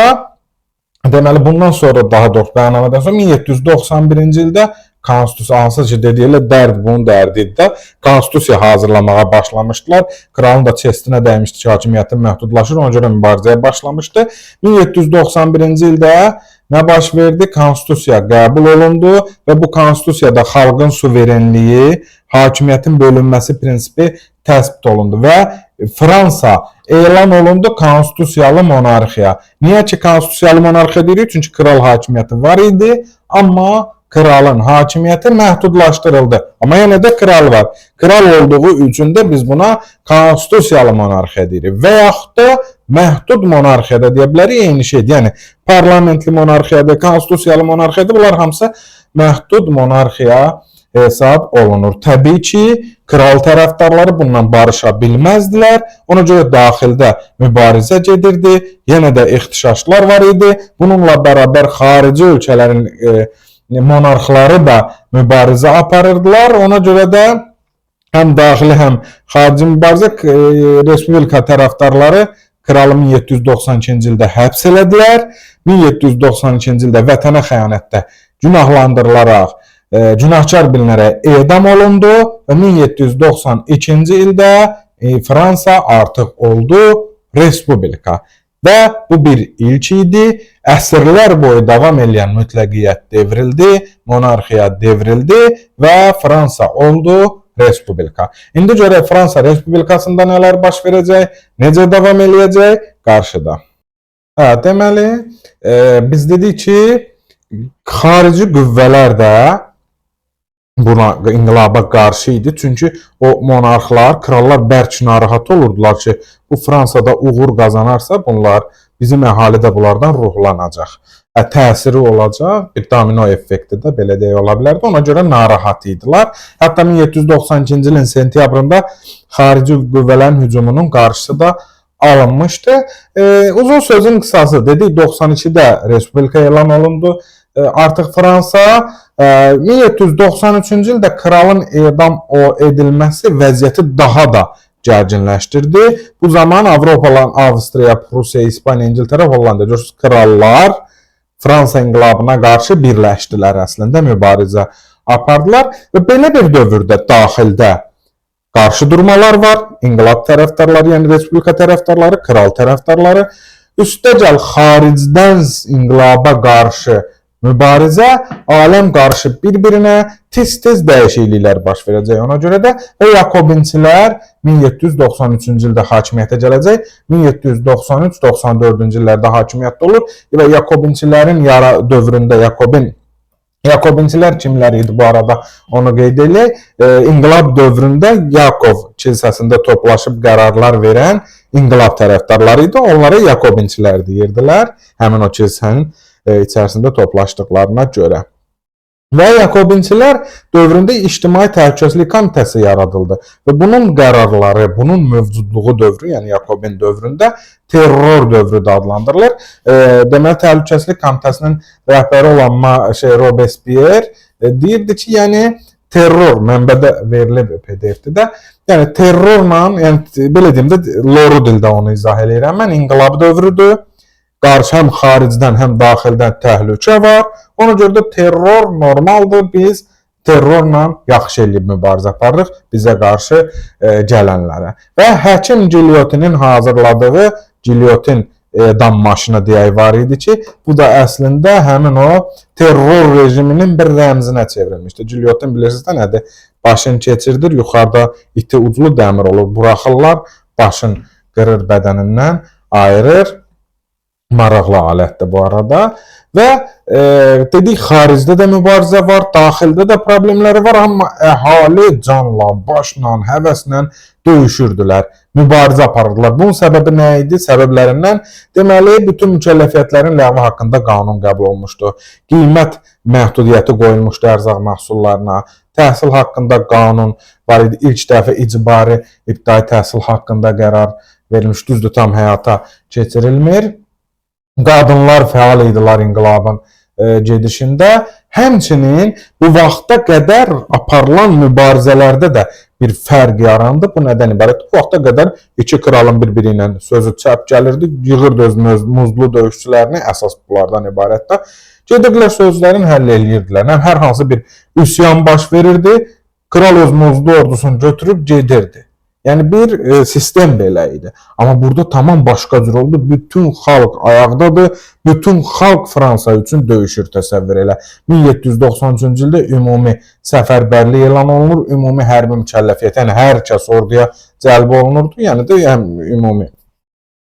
deməli bundan sonra daha doğrusu bəyannamədən sonra 1791-ci ildə konstitusiya hansı ki dediyilə dərd bunun dərdi idi də konstitusiya hazırlamağa başlamışdılar. Kralın da çestinə dəymişdi ki, hakimiyyətin məhdudlaşır, ona görə mübarizəyə başlamışdı. 1791-ci ildə nə baş verdi? Konstitusiya qəbul olundu və bu konstitusiyada xalqın suverenliyi, hakimiyyətin bölünməsi prinsipi təsbit olundu və Fransa elan olundu konstitusiyalı monarxiya. Niyə ki konstitusiyalı monarxiya deyirik? Çünki kral hakimiyyəti var idi, amma kralın hakimiyyəti məhdudlaşdırıldı. Amma yenə də kral var. Kral olduğu üçün də biz buna konstitusiyalı monarxiya deyirik. Və yaxud da məhdud monarxiya da deyə bilərik, eyni şeydir. Yəni parlamentli monarxiyada, konstitusiyalı monarxiyada bunlar hamısı məhdud monarxiya hesab olunur. Təbii ki, kral tərəfdarları bundan barışa bilməzdilər. Ona görə daxildə mübarizə gedirdi. Yenə də ixtişaşlar var idi. Bununla bərabər xarici ölkələrin monarxları da mübarizə aparırdılar. Ona görə də həm daxili, həm xarici mübarizə respublika tərəfdarları kralı 1792-ci ildə həbs elədilər. 1792-ci ildə vətənə xəyanətdə günahlandırılaraq, günahkar bilinərək edam olundu və 1792-ci ildə Fransa artıq oldu respublika. Və bu bir ilk idi. Əsrlər boyu davam edən mütləqiyyət devrildi, monarxiya devrildi və Fransa oldu respublika. İndi görək Fransa respublikasında nələr baş verəcək, necə davam eləyəcək qarşıda. Deməli, biz dedik ki, xarici qüvvələr də buna inqilaba qarşı idi. Çünki o monarxlar, krallar bərk narahat olurdular ki, bu Fransada uğur qazanarsa bunlar, bizim əhali də bunlardan ruhlanacaq. Təsiri olacaq, bir domino effekti də belə deyə ola bilərdi. Ona görə narahat idilər. Hətta 1792-ci ilin sentyabrında xarici qüvvələrin hücumunun qarşısı da alınmışdı. Uzun sözün qısası dedik, 92-də respublika elan olundu. Artıq Fransa 1793-cü ildə kralın edam edilməsi vəziyyəti daha da gərginləşdirdi. Bu zaman Avropalan Avstriya, Prusiya, İspaniya, İngiltərə, Hollanda krallar Fransa inqilabına qarşı birləşdilər, əslində mübarizə apardılar və belə bir dövrdə daxildə qarşı durmalar var. İnqilab tərəfdarları, yəni respublika tərəfdarları, kral tərəfdarları. Üstəgəl xaricdən inqilaba qarşı mübarizə, aləm qarşı bir-birinə tez-tez dəyişikliklər baş verəcək. Ona görə də Yakobinçilər 1793-cü ildə hakimiyyətə gələcək, 1793-94-cü illərdə hakimiyyətdə olur və Yakobinçilərin dövründə Yakobinçilər kimlər idi bu arada onu qeyd edək. İnqilab dövründə Yakov kilsəsində toplaşıb qərarlar verən inqilab tərəfdarları idi. Onlara Yakobinçilər deyirdilər, həmin o kilsənin içərisində toplaşdıqlarına görə. Və Yakobinçilər dövründə İctimai Təhlükəsizlik Komitəsi yaradıldı və bunun qərarları, bunun mövcudluğu dövrü, yəni Yakobin dövründə terror dövrü də adlandırılır. Deməli, Təhlükəsizlik Komitəsinin rəhbəri olan Robespierre deyirdi ki, yəni terror, mənbədə verilib PDF-də də, yəni terrorla, yəni belə deyim də, loru dildə onu izah edirəm mən, inqilab dövrüdür. Qarşı həm xaricdən, həm daxildən təhlükə var. Ona görə də terror normaldır. Biz terrorla yaxşı eləyib mübarizə aparırıq bizə qarşı gələnlərə. Və həkim gilyotinin hazırladığı gilyotin edam maşını deyək var idi ki, bu da əslində həmin o terror rejiminin bir rəmzinə çevrilmişdir. Gilyotin bilirsiniz də nədir? Başın keçirdir, yuxarıda iti uclu dəmir olur. Buraxırlar, başın qırır bədənindən, ayırır. Maraqlı alətdir bu arada və dedik xaricdə də mübarizə var, daxildə də problemləri var, amma əhali canla, başla, həvəslə döyüşürdülər, mübarizə aparırdılar. Bunun səbəbi nə idi? Səbəblərindən deməli bütün mükəlləfiyyətlərin ləğvi haqqında qanun qəbul olunmuşdu. Qiymət məhdudiyyəti qoyulmuşdu ərzaq məhsullarına. təhsil haqqında qanun var idi. İlk dəfə icbari ibtidai təhsil haqqında qərar verilmiş, düzdür, tam həyata keçirilmir. Qadınlar fəal idilər inqilabın gedişində. Həmçinin bu vaxta qədər aparılan mübarizələrdə də bir fərq yarandı. Bu nədən ibarət? Bu vaxta qədər iki kralın bir-biri ilə sözü çəp gəlirdi, yığırdı öz muzlu döyüşçülərini, əsas bunlardan ibarətdə. Gedirdilər sözlərini həll edirdilər. Hər hansı bir üsyan baş verirdi, kral öz muzlu ordusunu götürüb gedirdi. Yəni bir sistem belə idi. Amma burada tamam başqa cür oldu. Bütün xalq ayaqdadır. Bütün xalq Fransa üçün döyüşür, təsəvvür elə. 1793-cü ildə ümumi səfərbərlik elan olunur, ümumi hərbi mükəlləfiyyət, yəni hər kəs orduya cəlb olunurdu. Yəni də ümumi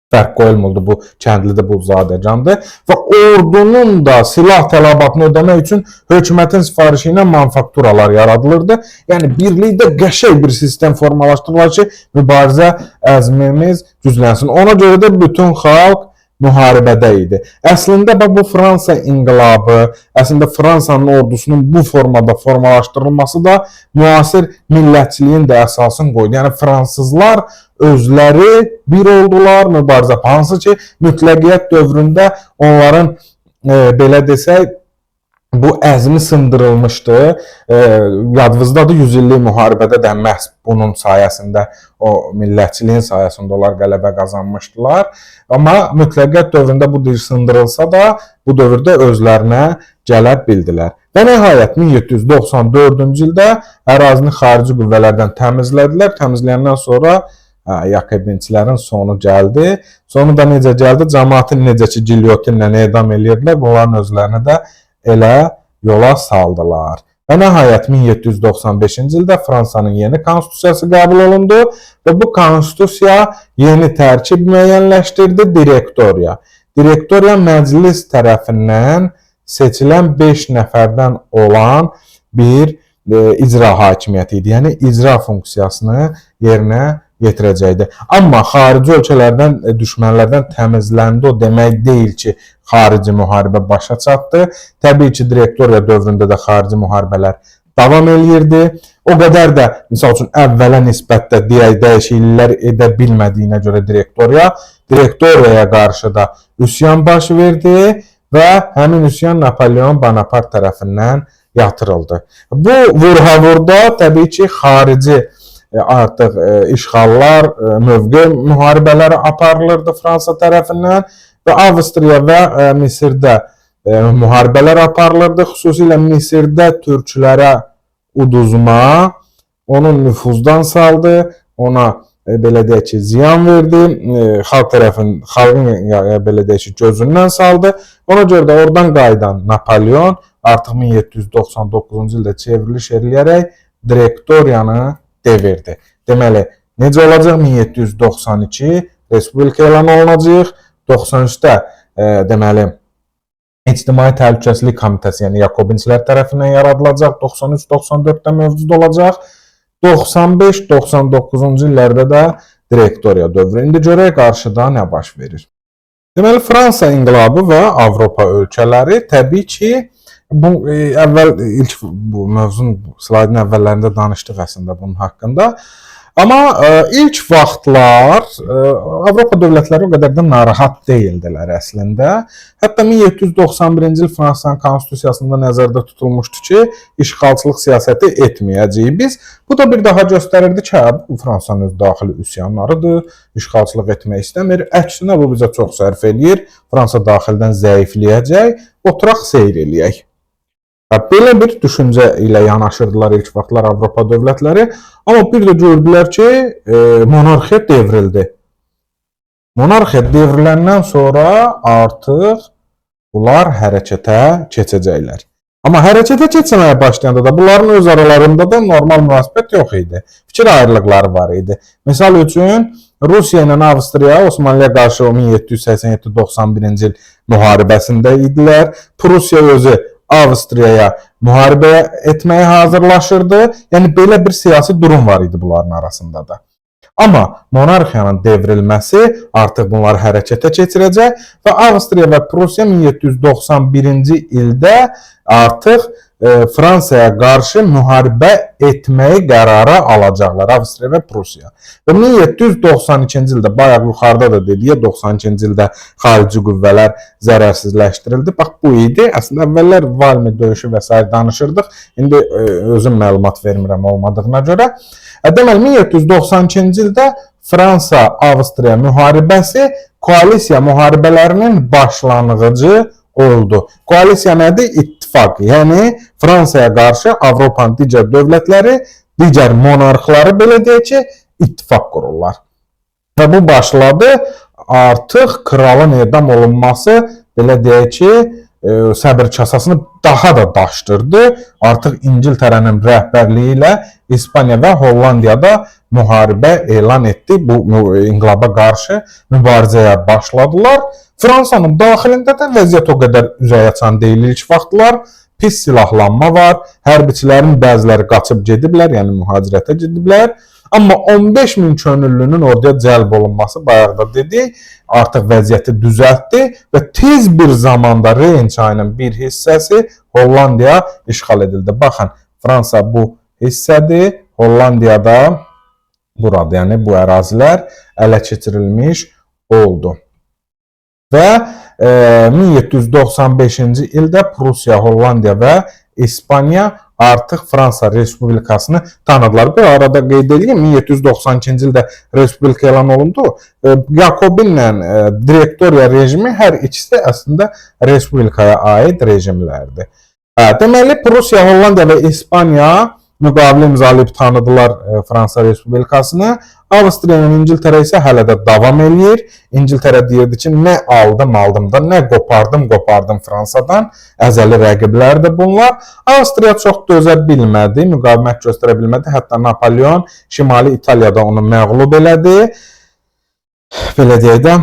fərq qoyulmurdu, bu kəndlidə bu zadəcandır. Və ordunun da silah tələbatını ödəmək üçün hökumətin sifarişi ilə manufakturalar yaradılırdı. Yəni birlikdə qəşəng bir sistem formalaşdırılır ki, mübarizə əzmimiz güclənsin. Ona görə də bütün xalq müharibədə idi. Əslində bu Fransa inqilabı, əslində Fransanın ordusunun bu formada formalaşdırılması da müasir millətçiliyin də əsasını qoydu. Yəni fransızlar özləri bir oldular mübarizə. Hansı ki, mütləqiyyət dövründə onların belə desək, bu əzmi sındırılmışdı. Yadınızdadır, 100 illik müharibədə də məhz bunun sayəsində, o millətçiliyin sayəsində onlar qələbə qazanmışdılar. Amma mütləqiyyət dövründə bu dil sındırılsa da, bu dövrdə özlərinə gələ bildilər. Və nəhayət 1794-cü ildə ərazini xarici qüvvələrdən təmizlədilər. Təmizləyəndən sonra Yakobinçilərin sonu gəldi. Sonu da necə gəldi? Cəmaatı necə ki gilyotinlə edam edirdilər, bunların özlərini də elə yola saldılar. Və nəhayət 1795-ci ildə Fransanın yeni konstitusiyası qəbul olundu və bu konstitusiya yeni tərkib müəyyənləşdirdi, direktoriya. Direktoriya məclis tərəfindən seçilən 5 nəfərdən olan bir icra hakimiyyəti idi. Yəni icra funksiyasını yerinə yetirəcəkdi. Amma xarici ölkələrdən, düşmənlərdən təmizləndi o demək deyil ki, xarici müharibə başa çatdı. Təbii ki, direktoriya dövründə də xarici müharibələr davam eləyirdi. O qədər də, misal üçün, əvvələ nisbətdə dəyişikliklər edə bilmədiyinə görə direktoriyaya qarşı da üsyan baş verdi və həmin üsyan Napoleon Bonaparte tərəfindən yatırıldı. Bu vurhavurda təbii ki, xarici artıq işğallar, mövqe müharibələri aparılırdı Fransa tərəfindən və Avstriya və Misirdə müharibələr aparılırdı. Xüsusilə Misirdə türklərə uduzma onun nüfuzdan saldı, ona belə deyək ki, ziyan verdi, xalqın belə deyək ki, gözündən saldı. Ona görə də oradan qayıdan Napoleon artıq 1799-cu ildə çevriliş eləyərək direktoriyanı devirdi. Deməli, necə olacaq? 1792 Respublika elan olunacaq. 93-də deməli İctimai Təhlükəsizlik Komitəsi, yəni Yakobinçilər tərəfindən yaradılacaq. 93-94-də mövcud olacaq. 95-99-cu illərdə də direktoriya dövrü. İndi görək qarşıda nə baş verir. Deməli, Fransa inqilabı və Avropa ölkələri təbii ki, ilk bu mövzunun slaydın əvvəllərində danışdıq əslində bunun haqqında. Amma ilk vaxtlar Avropa dövlətləri o qədər də narahat deyildilər əslində. Hətta 1791-ci il Fransanın konstitusiyasında nəzərdə tutulmuşdu ki, işğalçılıq siyasəti etməyəcəyik biz. Bu da bir daha göstərirdi ki, Fransanın öz daxili üsyanlarıdır, işğalçılıq etmək istəmir. Əksinə bu bizə çox sərf eləyir. Fransa daxildən zəifləyəcək, oturaq seyr eləyək. Belə bir düşüncə ilə yanaşırdılar ilk vaxtlar Avropa dövlətləri. Amma bir də gördülər ki, monarxiya devrildi. Monarxiya devriləndən sonra artıq bunlar hərəkətə keçəcəklər. Amma hərəkətə keçməyə başlayanda da bunların öz aralarında da normal münasibət yox idi. Fikir ayrılıqları var idi. Misal üçün, Rusiya ilə Avstriya Osmanlıya qarşı 1787-91-ci il müharibəsində idilər. Prusiya özü Avstriyaya müharibə etməyə hazırlaşırdı. Yəni, belə bir siyasi durum var idi bunların arasında da. Amma monarxiyanın devrilməsi artıq bunları hərəkətə keçirəcək və Avstriya və Prusiya 1791-ci ildə artıq Fransaya qarşı müharibə etməyi qərara alacaqlar Avstriya və Prusiya. Və 1792-ci ildə bayaq yuxarıda da dedik, 92-ci ildə xarici qüvvələr zərərsizləşdirildi. Bax bu idi. Əslində əvvəllər Valmi döyüşü və s. danışırdıq. İndi özüm məlumat vermirəm olmadığına görə. Deməli 1792-ci ildə Fransa-Avstriya müharibəsi koalisiya müharibələrinin başlanğıcı oldu. Koalisiya nədir? İttifaq. Yəni Fransaya qarşı Avropanın digər dövlətləri, digər monarxları belə deyək ki, ittifaq qururlar. Və bu başladı. Artıq kralın edam olunması belə deyək ki, səbir kasasını daha da daşdırdı. Artıq İngiltərənin rəhbərliyi ilə İspaniya və Hollandiyada müharibə elan etdi. Bu inqilaba qarşı mübarizəyə başladılar. Fransanın daxilində də vəziyyət o qədər üzəyaçan deyil ilk vaxtlar. Pis silahlanma var. Hərbiçilərin bəziləri qaçıb gediblər, yəni mühacirətə gediblər. Amma 15 min könüllünün oraya cəlb olunması, bayaq da dedik, artıq vəziyyəti düzəltdi və tez bir zamanda Reyn çayının bir hissəsi Hollandiya işğal edildi. Baxın, Fransa bu hissədir, Hollandiyada burada, yəni bu ərazilər ələ keçirilmiş oldu. Və 1795-ci ildə Prusiya, Hollandiya və İspaniya artıq Fransa Respublikasını tanıdılar. Bu arada qeyd edeyim, 1792-ci ildə Respublika elan olundu. Yakobinlə direktoriya rejimi hər ikisi əslində Respublikaya aid rejimlərdir. Deməli, Prusiya, Hollandiya və İspaniya müqavilə imzalayıb tanıdılar Fransa Respublikasını. Avstriya ilə İngiltərə isə hələ də davam eləyir. İngiltərə deyirdi ki, nə aldım da, nə qopardım Fransadan. Əzəli rəqiblərdir bunlar. Avstriya çox dözə bilmədi, müqavimət göstərə bilmədi. Hətta Napolyon Şimali İtaliyada onu məğlub elədi. Belə deyək də,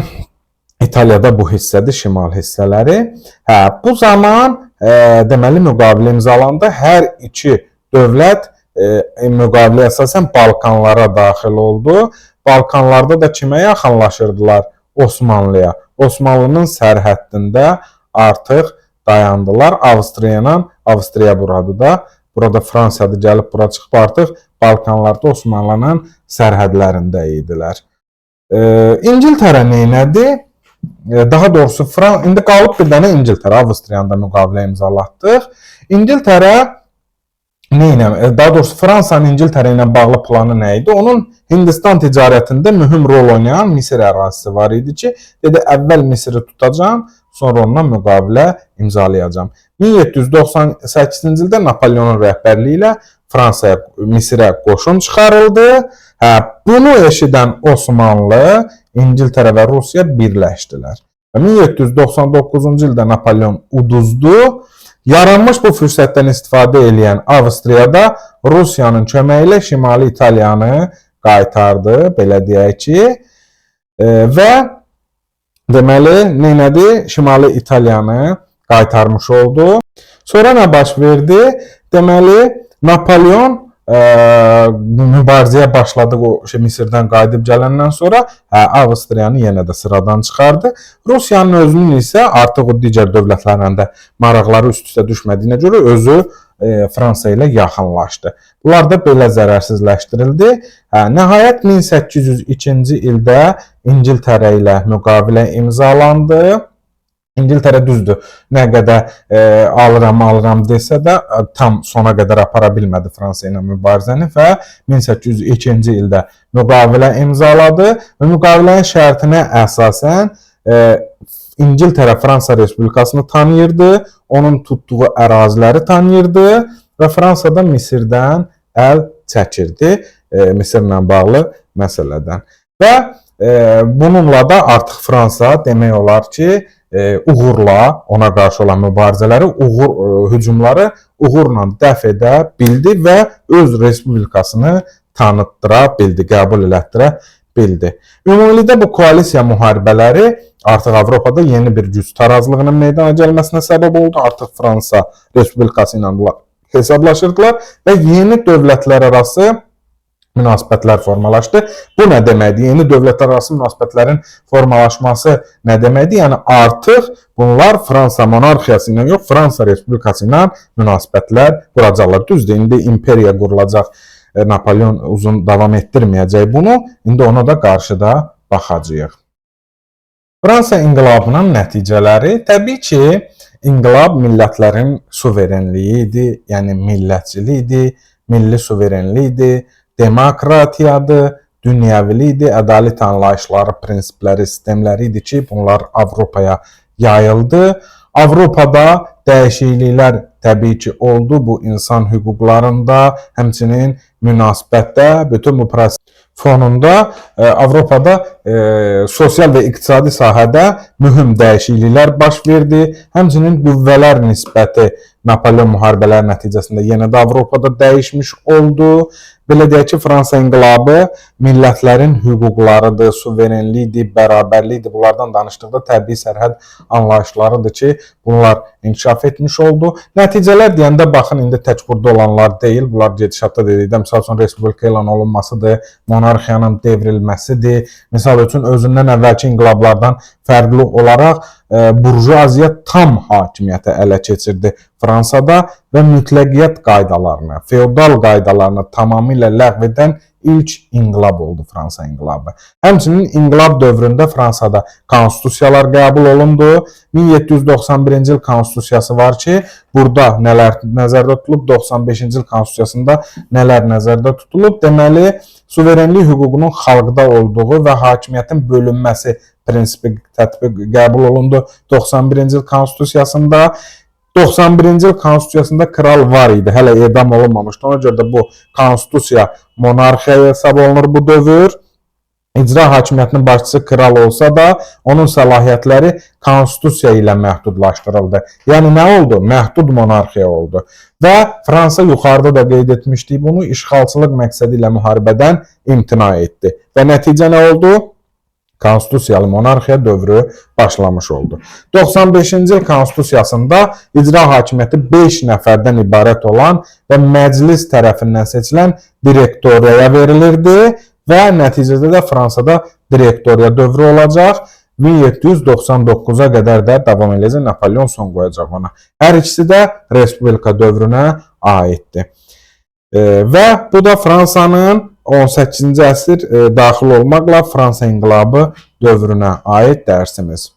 İtaliyada bu hissədir, şimal hissələri. Bu zaman deməli müqavilə imzalandı. Hər iki dövlət müqavilə əsasən Balkanlara daxil oldu. Balkanlarda da kimə yaxınlaşırdılar? Osmanlıya. Osmanlının sərhəddində artıq dayandılar. Avstriya buradır da. Burada Fransadır, gəlib bura çıxıb artıq Balkanlarda Osmanlının sərhədlərində idilər. İngiltərə neynədi? Daha doğrusu indi qalıb bir dənə İngiltərə, Avstriyanı da müqavilə imzalatdıq. İngiltərə daha doğrusu Fransanın İngiltərə ilə bağlı planı nə idi? Onun Hindistan ticarətində mühüm rol oynayan Misir ərazisi var idi ki, dedi əvvəl Misiri tutacağım, sonra ondan müqavilə imzalayacağım. 1798-ci ildə Napolyonun rəhbərliyi ilə Fransaya, Misirə qoşun çıxarıldı. Bunu eşidən Osmanlı, İngiltərə və Rusiya birləşdilər. 1799-cu ildə Napolyon uduzdu. Yaranmış bu fürsətdən istifadə edən Avstriyada Rusiyanın köməyi ilə Şimali İtaliyanı qaytardı, belə deyək ki, və deməli, neynədi? Şimali İtaliyanı qaytarmış oldu. Sonra nə baş verdi? Deməli, Napolyon mübarizəyə başladı Misirdən qayıdıb gələndən sonra Avstriyanı yenə də sıradan çıxardı. Rusiyanın özünün isə artıq o digər dövlətlərlə də maraqları üst-üstə düşmədiyinə görə özü Fransa ilə yaxınlaşdı. Bunlar da belə zərərsizləşdirildi. Nəhayət 1802-ci ildə İngiltərə ilə müqavilə imzalandı. İngiltərə düzdür, nə qədər alıram desə də tam sona qədər apara bilmədi Fransa ilə mübarizəni və 1802-ci ildə müqavilə imzaladı və müqavilənin şərtinə əsasən İngiltərə Fransa Respublikasını tanıyırdı, onun tutduğu əraziləri tanıyırdı və Fransada Misirdən əl çəkirdi Misirlə bağlı məsələdən. Və bununla da artıq Fransa demək olar ki, uğurla ona qarşı olan mübarizələri, hücumları uğurla dəf edə bildi və öz respublikasını tanıtdıra bildi, qəbul elətdirə bildi. Ümumilikdə bu koalisiya müharibələri artıq Avropada yeni bir güc tarazlığının meydana gəlməsinə səbəb oldu. Artıq Fransa Respublikası ilə hesablaşırdılar və yeni dövlətlər arası münasibətlər formalaşdı. Bu nə deməkdir? Yeni dövlətlərarası münasibətlərin formalaşması nə deməkdir? Yəni artıq bunlar Fransa monarxiyası ilə yox, Fransa Respublikası ilə münasibətlər quracaqlar. Düzdür, indi imperiya qurulacaq. Napolyon uzun davam etdirməyəcək bunu. İndi ona da qarşıda baxacağıq. Fransa inqilabının nəticələri təbii ki, inqilab millətlərin suverenliyi idi, yəni millətçilik idi, milli suverenlik idi, demokratiyadır, dünyəvilikdir, ədalət anlayışları, prinsipləri, sistemləri idi ki, bunlar Avropaya yayıldı. Avropada dəyişikliklər təbii ki oldu bu insan hüquqlarında, həmçinin münasibətdə, bütün bu proses fonunda Avropada sosial və iqtisadi sahədə mühüm dəyişikliklər baş verdi. Həmçinin qüvvələr nisbəti Napolyon müharibələri nəticəsində yenə də Avropada dəyişmiş oldu. Belə deyək ki, Fransa inqilabı millətlərin hüquqlarıdır, suverenlikdir, bərabərlikdir. Bunlardan danışdıqda təbii sərhəd anlayışlarıdır ki, bunlar inkişaf etmiş oldu. Nəticələr deyəndə baxın, indi tək burada olanlar deyil. Bunlar gedişatda dedikdə, misal üçün, respublika elan olunmasıdır, monarxiyanın devrilməsidir. Misal üçün, özündən əvvəlki inqilablardan fərqli olaraq burjuaziya tam hakimiyyəti ələ keçirdi Fransada və mütləqiyyət qaydalarını, feodal qaydalarını tamamilə ləğv edən ilk inqilab oldu Fransa inqilabı. Həmçinin inqilab dövründə Fransada konstitusiyalar qəbul olundu. 1791-ci il konstitusiyası var ki, burada nələr nəzərdə tutulub, 95-ci il konstitusiyasında nələr nəzərdə tutulub. Deməli, suverenlik hüququnun xalqda olduğu və hakimiyyətin bölünməsi prinsipi tətbiq qəbul olundu 91-ci il konstitusiyasında. 91-ci il konstitusiyasında kral var idi, hələ edam olunmamışdı. Ona görə də bu konstitusiya monarxiya hesab olunur bu dövr. İcra hakimiyyətinin başçısı kral olsa da, onun səlahiyyətləri konstitusiya ilə məhdudlaşdırıldı. Yəni nə oldu? Məhdud monarxiya oldu. Və Fransa yuxarıda da qeyd etmişdik bunu, işğalçılıq məqsədi ilə müharibədən imtina etdi. Və nəticə nə oldu? Konstitusiyalı monarxiya dövrü başlamış oldu. 95-ci il konstitusiyasında icra hakimiyyəti 5 nəfərdən ibarət olan və məclis tərəfindən seçilən direktoriyaya verilirdi və nəticədə də Fransada direktoriya dövrü olacaq. 1799-a qədər də davam edəcək, Napolyon son qoyacaq ona. Hər ikisi də Respublika dövrünə aiddir. Və bu da Fransanın 18-ci əsr daxil olmaqla Fransa inqilabı dövrünə aid dərsimiz.